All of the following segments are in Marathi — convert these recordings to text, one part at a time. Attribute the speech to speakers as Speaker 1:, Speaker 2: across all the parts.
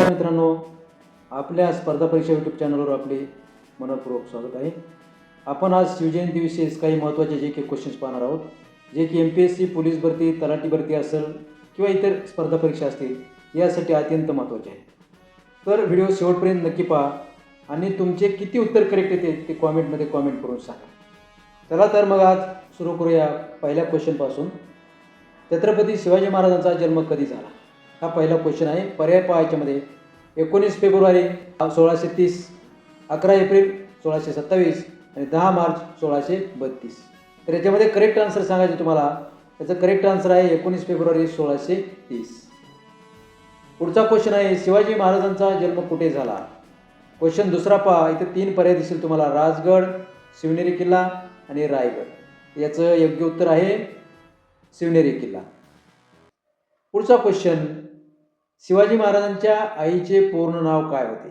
Speaker 1: नमस्कार मित्रांनो, आपल्या स्पर्धा परीक्षा यूट्यूब चॅनलवर आपले मनपूर्वक स्वागत आहे. आपण आज शिवजयंतीविषयी काही महत्त्वाचे जे काही क्वेश्चन्स पाहणार आहोत, जे की MPSC पोलीस भरती, तलाठी भरती असेल किंवा इतर स्पर्धा परीक्षा असतील यासाठी अत्यंत महत्त्वाचे आहे. तर व्हिडिओ शेवटपर्यंत नक्की पहा आणि तुमचे किती उत्तर करेक्ट येते ते कॉमेंटमध्ये कॉमेंट करून सांगा. चला तर मग आज सुरू करूया पहिल्या क्वेश्चनपासून. छत्रपती शिवाजी महाराजांचा जन्म कधी झाला? हा पहिला क्वेश्चन आहे. पर्याय पहा याच्यामध्ये 19 फेब्रुवारी 1630, 11 एप्रिल 1627 आणि 10 मार्च 1632. तर याच्यामध्ये करेक्ट आन्सर सांगायचे तुम्हाला. त्याचं करेक्ट आन्सर आहे 19 फेब्रुवारी 1630. पुढचा क्वेश्चन आहे शिवाजी महाराजांचा जन्म कुठे झाला? क्वेश्चन दुसरा पहा. इथे 3 पर्याय दिसतील तुम्हाला, राजगड, शिवनेरी किल्ला आणि रायगड. याचं योग्य उत्तर आहे शिवनेरी किल्ला. पुढचा क्वेश्चन, शिवाजी महाराजांच्या आईचे पूर्ण नाव काय होते?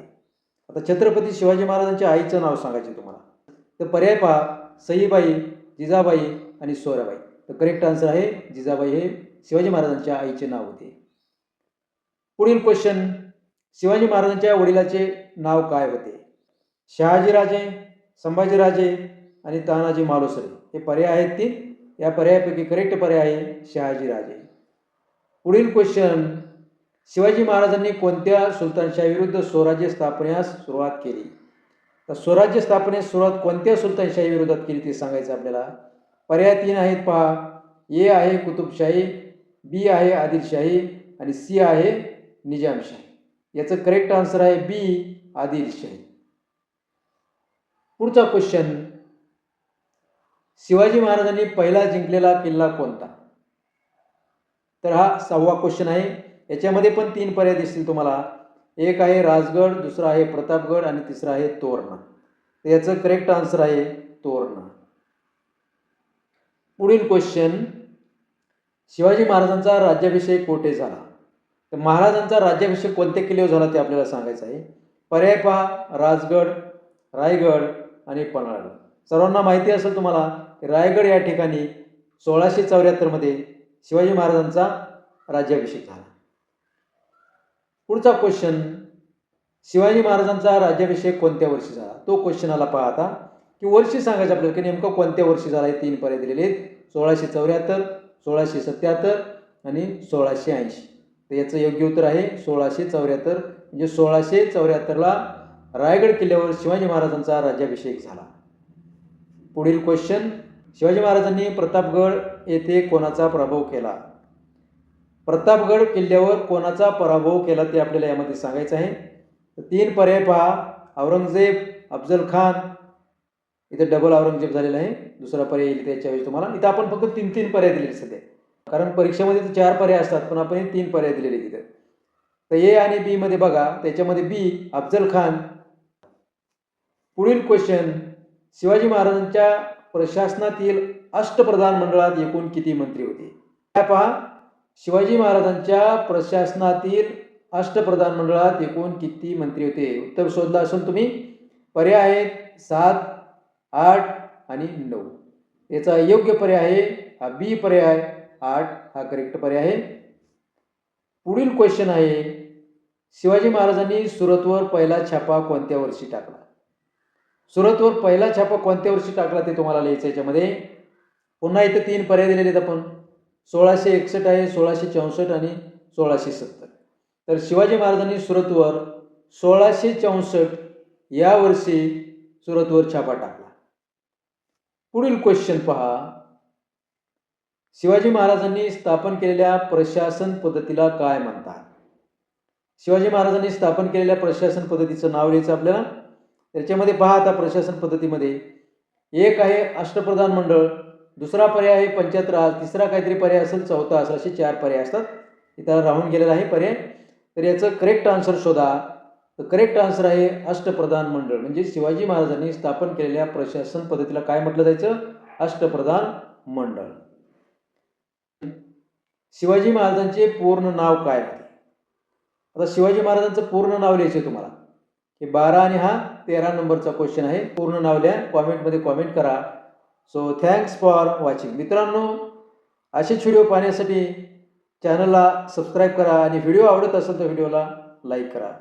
Speaker 1: आता छत्रपती शिवाजी महाराजांच्या आईचं नाव सांगायचे तुम्हाला. तर पर्याय पहा, सईबाई, जिजाबाई आणि सोयराबाई. तर करेक्ट आन्सर आहे जिजाबाई हे शिवाजी महाराजांच्या आईचे नाव होते. पुढील क्वेश्चन, शिवाजी महाराजांच्या वडिलाचे नाव काय होते? शहाजीराजे, संभाजीराजे आणि तानाजी मालुसरे. हे पर्याय आहेत 3. या पर्यायापैकी करेक्ट पर्याय आहे शहाजीराजे. पुढील क्वेश्चन, शिवाजी महाराजांनी कोणत्या सुलतानशाहीविरुद्ध स्वराज्य स्थापनेस सुरुवात केली? तर स्वराज्य स्थापनेस सुरुवात कोणत्या सुलतानशाही विरोधात केली ते सांगायचं आपल्याला. पर्याय 3 आहेत पहा. ए आहे कुतुबशाही, बी आहे आदिलशाही आणि सी आहे निजामशाही. याचं करेक्ट आन्सर आहे बी, आदिलशाही. पुढचा क्वेश्चन, शिवाजी महाराजांनी पहिला जिंकलेला किल्ला कोणता? तर हा 6वा क्वेश्चन आहे. याच्यामध्ये पण 3 पर्याय दिसतील तुम्हाला. एक आहे राजगड, दुसरा आहे प्रतापगड आणि तिसरा आहे तोरणा. तर याचं करेक्ट आन्सर आहे तोरणा. पुढील क्वेश्चन, शिवाजी महाराजांचा राज्याभिषेक कोठे झाला? तर महाराजांचा राज्याभिषेक कोणत्या किल्ल्यावर झाला ते आपल्याला सांगायचं आहे. पर्याय पहा, राजगड, रायगड आणि पन्हाळगड. सर्वांना माहिती असेल तुम्हाला, रायगड या ठिकाणी 1674 मध्ये शिवाजी महाराजांचा राज्याभिषेक झाला. पुढचा क्वेश्चन, शिवाजी महाराजांचा राज्याभिषेक कोणत्या वर्षी झाला? तो क्वेश्चन आला पहा आता, की वर्षी सांगायचं आपल्याला की नेमकं कोणत्या वर्षी झाला. हे 3 पर्याय दिलेले आहेत, 1674, 1677 आणि 1680. तर याचं योग्य उत्तर आहे 1674. म्हणजे 1674ला रायगड किल्ल्यावर शिवाजी महाराजांचा राज्याभिषेक झाला. पुढील क्वेश्चन, शिवाजी महाराजांनी प्रतापगड येथे कोणाचा पराभव केला? प्रतापगड किल्ल्यावर कोणाचा पराभव केला ते आपल्याला यामध्ये सांगायचं आहे. 3 पर्याय पहा, औरंगजेब, अफजल खान. इथे डबल औरंगजेब झालेला आहे. दुसरा पर्याय येईल त्याच्यावेळी तुम्हाला. इथं आपण फक्त 3 पर्याय दिलेले सध्या, कारण परीक्षेमध्ये तर 4 पर्याय असतात, पण आपण 3 पर्याय दिलेले तिथे. तर ए आणि बी मध्ये बघा, त्याच्यामध्ये बी अफजल खान. पुढील क्वेश्चन, शिवाजी महाराजांच्या प्रशासनातील अष्टप्रधान मंडळात एकूण किती मंत्री होते? काय पहा, शिवाजी महाराजांच्या प्रशासनातील अष्टप्रधान मंडळात एकूण किती मंत्री होते? उत्तर शोधलं असेल तुम्ही. पर्याय आहेत 7, 8 आणि 9. याचा योग्य पर्याय आहे हा बी पर्याय, 8 हा करेक्ट पर्याय आहे. पुढील क्वेश्चन आहे, शिवाजी महाराजांनी सुरतवर पहिला छापा कोणत्या वर्षी टाकला? सुरतवर पहिला छापा कोणत्या वर्षी टाकला ते तुम्हाला लिहायचं याच्यामध्ये. पुन्हा इथे 3 पर्याय दिलेले आहेत आपण. 1661 आहे, 1664 आणि 1670. तर शिवाजी महाराजांनी सुरतवर 1664 या वर्षी सुरतवर छापा टाकला. पुढील क्वेश्चन पहा, शिवाजी महाराजांनी स्थापन केलेल्या प्रशासन पद्धतीला काय म्हणतात? शिवाजी महाराजांनी स्थापन केलेल्या प्रशासन पद्धतीचं नाव लिहायचं आपल्याला. त्याच्यामध्ये पहा आता प्रशासन पद्धतीमध्ये एक आहे अष्टप्रधान मंडळ, दुसरा पर्याय आहे पंचायत राज, तिसरा काहीतरी पर्याय असेल, चौथा असेल, असे 4 पर्याय असतात. इथं राहून गेलेला आहे पर्याय. तर याचं करेक्ट आन्सर शोधा. तर करेक्ट आन्सर आहे अष्टप्रधान मंडळ. म्हणजे शिवाजी महाराजांनी स्थापन केलेल्या प्रशासन पद्धतीला काय म्हटलं जायचं? अष्टप्रधान मंडळ. शिवाजी महाराजांचे पूर्ण नाव काय आहे? आता शिवाजी महाराजांचं पूर्ण नाव लिहायचं तुम्हाला. हे 12 आणि हा 13 नंबरचा क्वेश्चन आहे. पूर्ण नाव लिहा, कॉमेंटमध्ये कॉमेंट करा. So thanks for watching. मित्रांनो, असेच व्हिडिओ पाहण्यासाठी चॅनलला सबस्क्राईब करा आणि व्हिडिओ आवडत असेल तर व्हिडिओला लाईक करा.